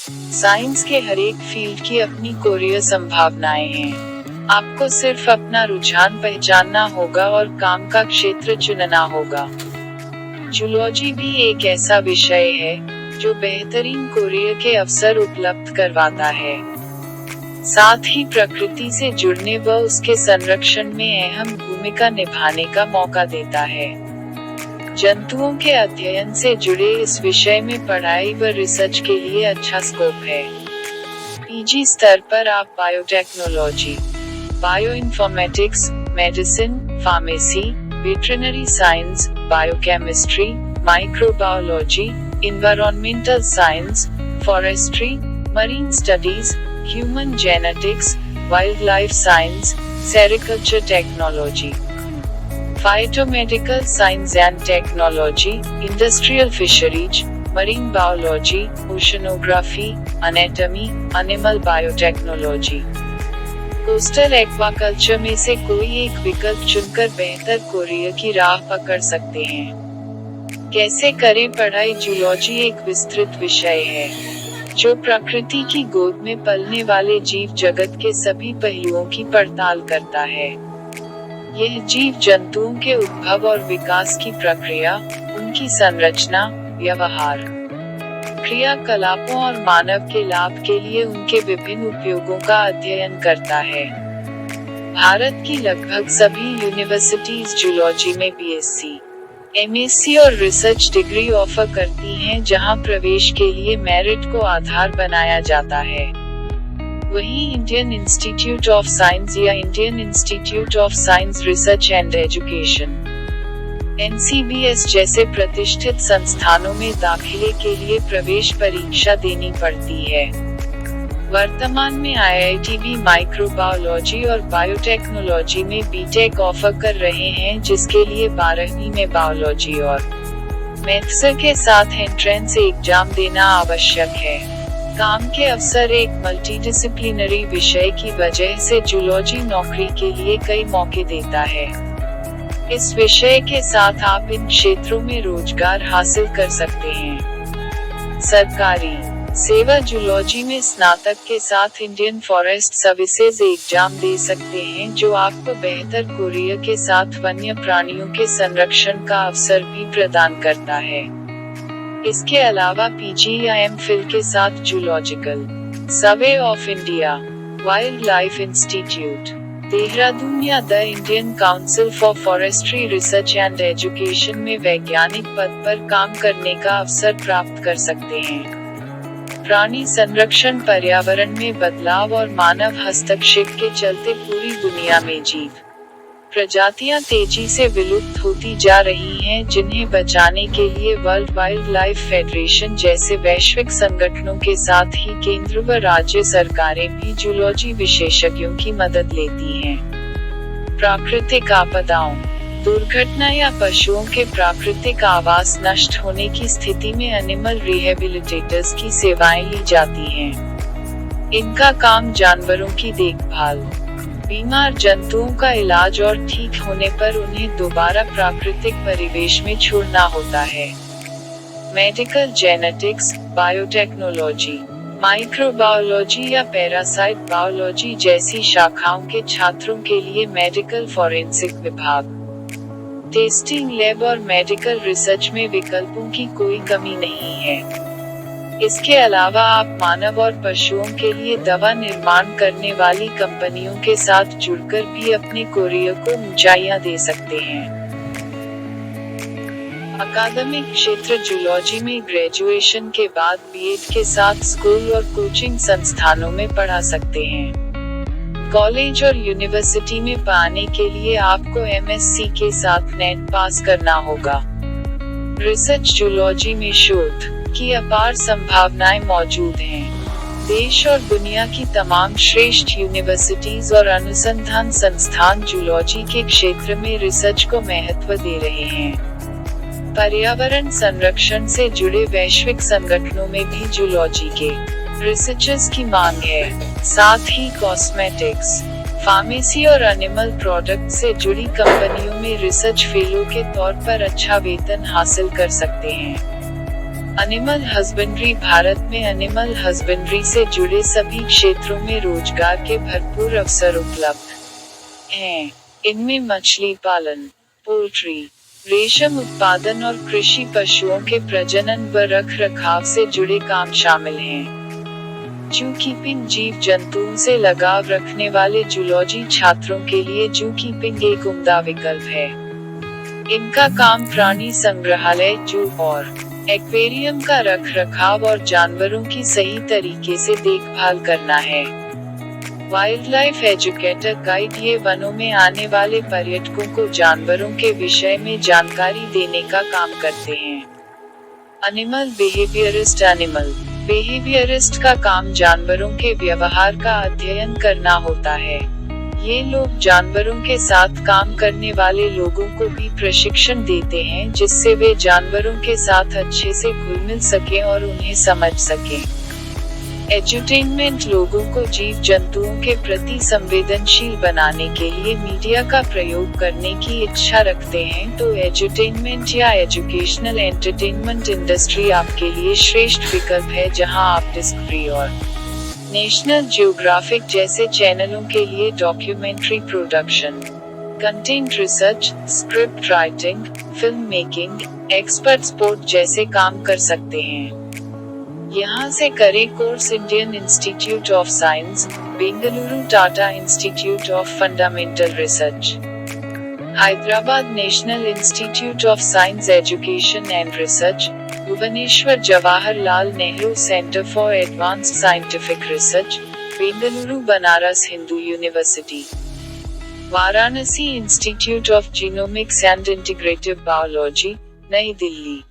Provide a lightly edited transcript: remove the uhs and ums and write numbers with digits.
Science के हर एक field की अपनी कोरियर संभावनाएं हैं। आपको सिर्फ अपना रुझान पहचानना होगा और काम का क्षेत्र चुनना होगा। जूलॉजी भी एक ऐसा विषय है जो बेहतरीन कोरियर के अवसर उपलब्ध करवाता है। साथ ही प्रकृति से जुड़ने व उसके संरक्षण में अहम भूमिका निभाने का मौका देता है। जंतुओं के अध्ययन से जुड़े इस विषय में पढ़ाई व रिसर्च के लिए अच्छा स्कोप है। पीजी स्तर पर आप biotechnology, bioinformatics, medicine, pharmacy, veterinary science, biochemistry, microbiology, environmental science, forestry, marine studies, human genetics, wildlife science, sericulture technology, phytomedical science and technology, industrial fisheries, marine biology, oceanography, anatomy, animal biotechnology, coastal aquaculture में से कोई एक विकल्प चुनकर बेहतर courier की राह पकड़ सकते हैं। कैसे करें पढ़ाई? जूलॉजी एक विस्तृत विषय है जो प्रकृति की गोद में पलने वाले जीव जगत के सभी पहलुओं की पड़ताल करता है। यह जीव जंतुओं के उद्भव और विकास की प्रक्रिया, उनकी संरचना, व्यवहार, क्रियाकलापों और मानव के लाभ के लिए उनके विभिन्न उपयोगों का अध्ययन करता है। भारत की लगभग सभी यूनिवर्सिटीज जूलॉजी में बीएससी, एमएससी और रिसर्च डिग्री ऑफर करती हैं, जहां प्रवेश के लिए मेरिट को आधार बनाया जाता है। वहीं इंडियन इंस्टीट्यूट ऑफ साइंस या Indian Institute of science research and education (NCBS) जैसे प्रतिष्ठित संस्थानों में दाखिले के लिए प्रवेश परीक्षा देनी पड़ती है। वर्तमान में IIT भी माइक्रोबायोलॉजी और बायोटेक्नोलॉजी में बीटेक ऑफर कर रहे हैं, जिसके लिए 12वीं में बायोलॉजी और मैथ्स के साथ एंट्रेंस एग्जाम देना आवश्यक है। काम के अवसर: एक मल्टीडिसिप्लिनरी विषय की वजह से जूलॉजी नौकरी के लिए कई मौके देता है। इस विषय के साथ आप इन क्षेत्रों में रोजगार हासिल कर सकते हैं। सरकारी सेवा: जूलॉजी में स्नातक के साथ इंडियन फॉरेस्ट सर्विसेज एग्जाम दे सकते हैं, जो आपको बेहतर कोरियर के साथ वन्य प्राणियों के संरक्षण का अवसर भी प्रदान करता है। इसके अलावा पीजी या एमफिल के साथ zoological survey of India, wildlife institute, Dehradun या the Indian council for forestry research and education में वैज्ञानिक पद पर काम करने का अवसर प्राप्त कर सकते हैं। प्राणी संरक्षण: पर्यावरण में बदलाव और मानव हस्तक्षेप के चलते पूरी दुनिया में जीव प्रजातियां तेजी से विलुप्त होती जा रही हैं, जिन्हें बचाने के लिए वर्ल्ड वाइल्ड लाइफ फेडरेशन जैसे वैश्विक संगठनों के साथ ही केंद्र व राज्य सरकारें भी जूलॉजी विशेषज्ञों की मदद लेती हैं। प्राकृतिक आपदाओं: दुर्घटना या पशुओं के प्राकृतिक आवास नष्ट होने की स्थिति में एनिमल रिहेबिलिटेटर्स की सेवाएं ली जाती हैं। इनका काम जानवरों की देखभाल, बीमार जंतुओं का इलाज और ठीक होने पर उन्हें दोबारा प्राकृतिक परिवेश में छोड़ना होता है। मेडिकल जेनेटिक्स, बायोटेक्नोलॉजी, माइक्रोबायोलॉजी या पैरासाइट बायोलॉजी जैसी शाखाओं के छात्रों के लिए मेडिकल फॉरेंसिक विभाग, टेस्टिंग लैब और मेडिकल रिसर्च में विकल्पों की कोई कमी नहीं है। इसके अलावा आप मानव और पशुओं के लिए दवा निर्माण करने वाली कंपनियों के साथ जुड़कर भी अपने कोरियर को ऊंचाइयां दे सकते हैं। अकादमिक क्षेत्र: जूलॉजी में ग्रेजुएशन के बाद बीएड के साथ स्कूल और कोचिंग संस्थानों में पढ़ा सकते हैं। कॉलेज और यूनिवर्सिटी में पाने के लिए आपको एमएससी के साथ नेट पास करना होगा। रिसर्च: जूलॉजी में शोध की अपार संभावनाएं मौजूद हैं। देश और दुनिया की तमाम श्रेष्ठ यूनिवर्सिटीज और अनुसंधान संस्थान जूलॉजी के क्षेत्र में रिसर्च को महत्व दे रहे हैं। पर्यावरण संरक्षण से जुड़े वैश्विक संगठनों में भी जूलॉजी के रिसर्चर्स की मांग है। साथ ही कॉस्मेटिक्स, फार्मेसी और एनिमल प्रोडक्ट से जुड़ी कंपनियों में रिसर्च फेलो के तौर पर अच्छा वेतन हासिल कर सकते हैं। एनिमल हस्बेंड्री भारत में एनिमल हस्बेंड्री से जुड़े सभी क्षेत्रों में रोजगार के भरपूर अवसर उपलब्ध हैं। इनमें मछली पालन, पोल्ट्री, रेशम उत्पादन और कृषि, पशुओं के प्रजनन व रख रखाव से जुड़े काम शामिल हैं। जू कीपिंग जीव जंतुओं से लगाव रखने वाले जूलॉजी छात्रों के लिए जू कीपिंग एक उम्दा विकल्प है। इनका काम प्राणी संग्रहालय, जू और एक्वेरियम का रख रखाव और जानवरों की सही तरीके से देखभाल करना है। वाइल्ड लाइफ एजुकेटर गाइड ये वनों में आने वाले पर्यटकों को जानवरों के विषय में जानकारी देने का काम करते हैं। एनिमल बिहेवियरिस्ट, एनिमल बिहेवियरिस्ट का काम जानवरों के व्यवहार का अध्ययन करना होता है। ये लोग जानवरों के साथ काम करने वाले लोगों को भी प्रशिक्षण देते हैं, जिससे वे जानवरों के साथ अच्छे से घुल मिल सकें और उन्हें समझ सकें। एजुटेनमेंट लोगों को जीव जंतुओं के प्रति संवेदनशील बनाने के लिए मीडिया का प्रयोग करने की इच्छा रखते हैं, तो एजुटेनमेंट या एजुकेशनल एंटरटेनमेंट इंडस्ट्री आपके लिए श्रेष्ठ विकल्प है, जहां आप डिस्कवरी और नेशनल ज्योग्राफिक जैसे चैनलों के लिए documentary production, content research, script writing, film making, expert sport जैसे काम कर सकते हैं। यहाँ से करें course Indian Institute of Science, Bengaluru Tata Institute of Fundamental Research, Hyderabad National Institute of Science Education and Research, Bhubaneswar Jawaharlal Nehru Centre for Advanced Scientific Research, Bengaluru Banaras Hindu University, Varanasi Institute of Genomics and Integrative Biology, New Delhi.